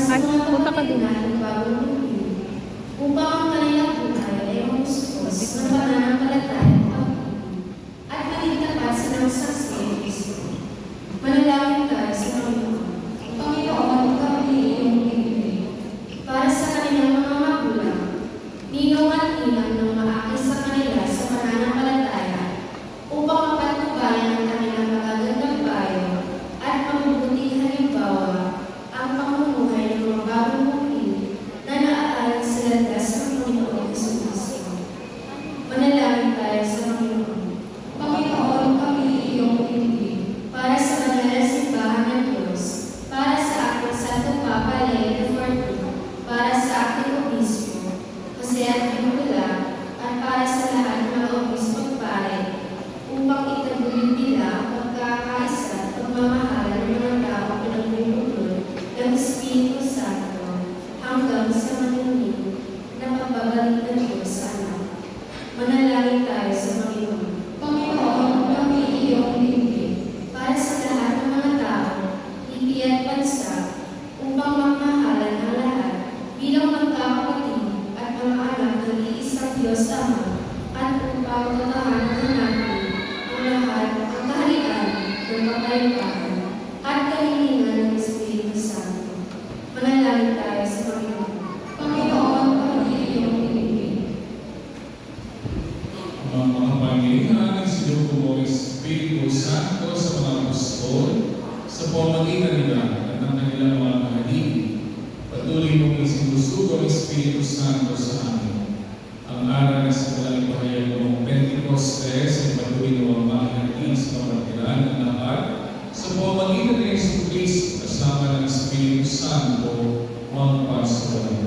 sa Ay, mga punta ka din. kapatiran ng bagong mundo, upang ang kanilang buhay ay mamuspos ng pananampalataya at pag-ibig, at maging tapat sa nangsaksi ni Kristo. Manalangin tayo sa Panginoon. Panginoon, kami iyong pinili para sa kanilang mga magulang, ninong at ninang ng maakit sa kanila sa pananampalataya, upang mapatubayan ang kanilang magagandang payo at mabubuting halimbawa ang pamumuhay ng mga bagong bukid na naaayon sa landas ng Panginoon Jesucristo. Manalangin tayo sa Panginoon. Panginoon, kami iyong pinili para sa banal na simbahan ng Diyos, para sa aking Santo Papa Leo XIV, para sa aking obispo, Jose Antonio, at para sa lahat ng mga obispo at pare, upang itaguhin nila ang pagkakaisa at pagmamahalan ng mga tao pinagmumulot ng Espiritu Santo hanggang sa manunin na pagbabalik ng Diyos sa anak. Manalangin tayo sa Panginoon. Panginoon, kami iyong pinili para sa lahat ng mga tao, hindi at bansa, upang magmahalan ang lahat bilang magkakapatid at mga anak ng iisang Diyos Ama, at upang tatahanan natin ang lahat ng kaharian ng kapayapaan at kahilingan ng Espiritu Santo. Manalangin tayo sa Panginoon. Panginoon, kami iyong pinili. Ang mga pangilihan ng sinuko mo Espiritu Santo sa mga apostol, sa pamamagitan nila at ng kanilang mga kahalili, patuloy mong isinusugo ang Espiritu Santo sa amin. Ang aral na sa walang pahayag ng Pentecostes ay patuloy na mamahalin sa pamatiran ng lahat sa pamamagitan ng Jesucristo kasama ng Espiritu Santo magpasawalan.